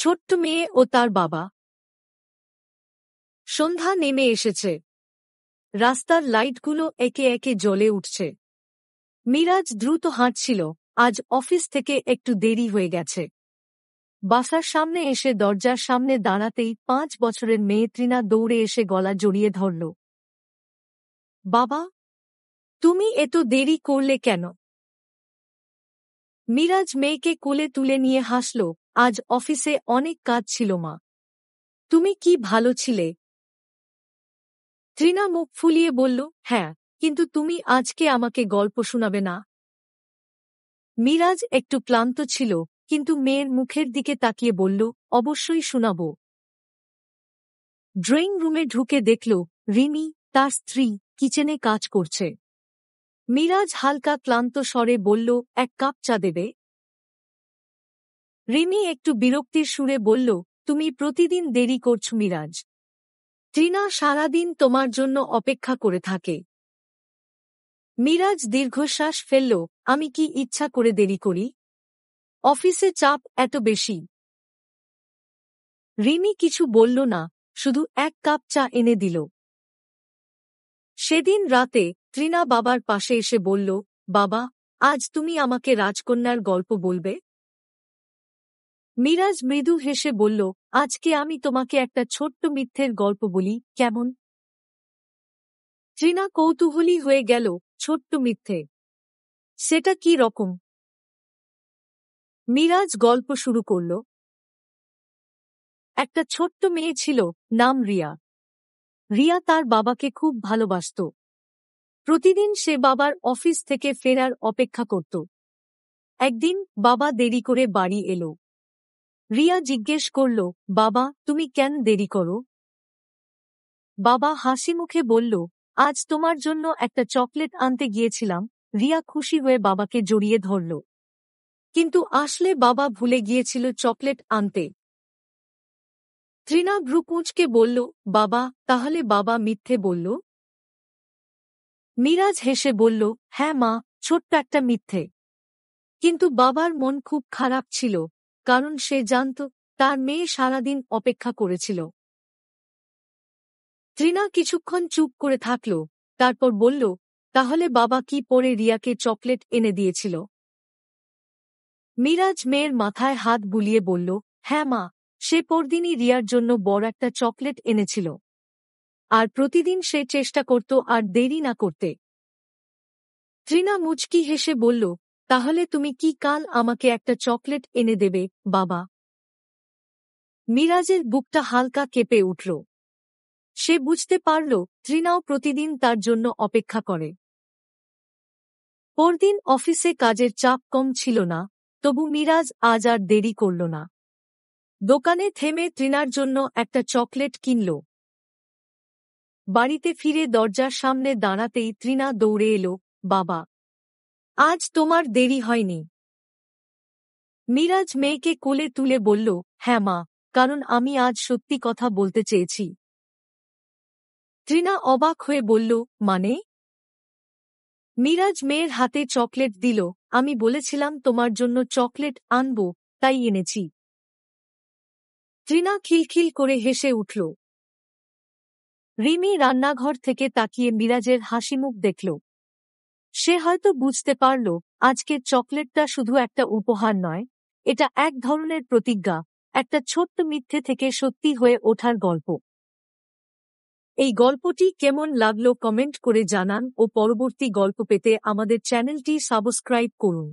ছোট্ট মেয়ে ও তার বাবা। সন্ধ্যা নেমে এসেছে। রাস্তার লাইটগুলো একে একে জ্বলে উঠছে। মিরাজ দ্রুত হাঁটছিল, আজ অফিস থেকে একটু দেরি হয়ে গেছে। বাসার সামনে এসে দরজার সামনে দাঁড়াতেই 5 বছরের মেয়ে তৃণা দৌড়ে এসে গলা জড়িয়ে ধরল। বাবা, তুমি এত দেরি করলে কেন? মিরাজ মেয়েকে কোলে তুলে নিয়ে হাসল। আজ অফিসে অনেক কাজ ছিল মা। তুমি কি ভালো ছিলে? তৃণা মুখ ফুলিয়ে বলল, হ্যাঁ, কিন্তু তুমি আজকে আমাকে গল্প শোনাবে না? মিরাজ একটু ক্লান্ত ছিল, কিন্তু মেয়ের মুখের দিকে তাকিয়ে বলল, অবশ্যই শোনাব। ড্রয়িং রুমে ঢুকে দেখল রিমি, তার স্ত্রী, কিচেনে কাজ করছে। মিরাজ হালকা ক্লান্ত স্বরে বলল, এক কাপ চা দেবে? রিমি একটু বিরক্তির সুরে বলল, তুমি প্রতিদিন দেরি করছ মিরাজ। তৃণা সারাদিন তোমার জন্য অপেক্ষা করে থাকে। মিরাজ দীর্ঘশ্বাস ফেলল, আমি কি ইচ্ছা করে দেরি করি? অফিসে চাপ এত বেশি। রিমি কিছু বলল না, শুধু এক কাপ চা এনে দিল। সেদিন রাতে তৃণা বাবার পাশে এসে বলল, বাবা, আজ তুমি আমাকে রাজকন্যার গল্প বলবে? মিরাজ মৃদু হেসে বলল, আজকে আমি তোমাকে একটা ছোট্ট মিথ্যের গল্প বলি, কেমন? তৃণা কৌতূহলী হয়ে গেল, ছোট্ট মিথ্যে? সেটা কি রকম? মিরাজ গল্প শুরু করল। একটা ছোট্ট মেয়ে ছিল, নাম রিয়া। রিয়া তার বাবাকে খুব ভালোবাসত। প্রতিদিন সে বাবার অফিস থেকে ফেরার অপেক্ষা করত। একদিন বাবা দেরি করে বাড়ি এলো। রিয়া জিজ্ঞেস করল, বাবা, তুমি কেন দেরি করো? বাবা হাসি মুখে বলল, আজ তোমার জন্য একটা চকলেট আনতে গিয়েছিলাম। রিয়া খুশি হয়ে বাবাকে জড়িয়ে ধরল। কিন্তু আসলে বাবা ভুলে গিয়েছিল চকলেট আনতে। তৃণা ভ্রু কুঁচকে বলল, বাবা, তাহলে বাবা মিথ্যে বলল? মিরাজ হেসে বলল, হ্যাঁ মা, ছোট্ট একটা মিথ্যে। কিন্তু বাবার মন খুব খারাপ ছিল, কারণ সে জানত তার মেয়ে সারাদিন অপেক্ষা করেছিল। তৃণা কিছুক্ষণ চুপ করে থাকল, তারপর বলল, তাহলে বাবা কি পরে রিয়াকে চকলেট এনে দিয়েছিল? মিরাজ মেয়ের মাথায় হাত বুলিয়ে বলল, হ্যাঁ মা, সে পরদিনই রিয়ার জন্য বড় একটা চকলেট এনেছিল। আর প্রতিদিন সে চেষ্টা করত আর দেরি না করতে। তৃণা মুচকি হেসে বলল, তাহলে তুমি কি কাল আমাকে একটা চকলেট এনে দেবে, বাবা? মিরাজের বুকটা হালকা কেঁপে উঠল। সে বুঝতে পারল তৃণাও প্রতিদিন তার জন্য অপেক্ষা করে। পরদিন অফিসে কাজের চাপ কম ছিল না, তবু মিরাজ আজ আর দেরি করল না। দোকানে থেমে তৃণার জন্য একটা চকলেট কিনল। বাড়িতে ফিরে দরজার সামনে দাঁড়াতেই তৃণা দৌড়ে এলো, বাবা, আজ তোমার দেরি হয়নি? মিরাজ মেয়েকে কোলে তুলে বলল, হ্যাঁ মা, কারণ আমি আজ সত্যি কথা বলতে চেয়েছি। তৃণা অবাক হয়ে বলল, মানে? মিরাজ মেয়ের হাতে চকলেট দিল, আমি বলেছিলাম তোমার জন্য চকলেট আনব, তাই এনেছি। তৃণা খিলখিল করে হেসে উঠল। রিমি রান্নাঘর থেকে তাকিয়ে মিরাজের হাসিমুখ দেখল। সে হয়তো বুঝতে পারল আজকের চকলেটটা শুধু একটা উপহার নয়, এটা এক ধরনের প্রতিজ্ঞা, একটা ছোট্ট মিথ্যে থেকে সত্যি হয়ে ওঠার গল্প। এই গল্পটি কেমন লাগলো কমেন্ট করে জানান ও পরবর্তী গল্প পেতে আমাদের চ্যানেলটি সাবস্ক্রাইব করুন।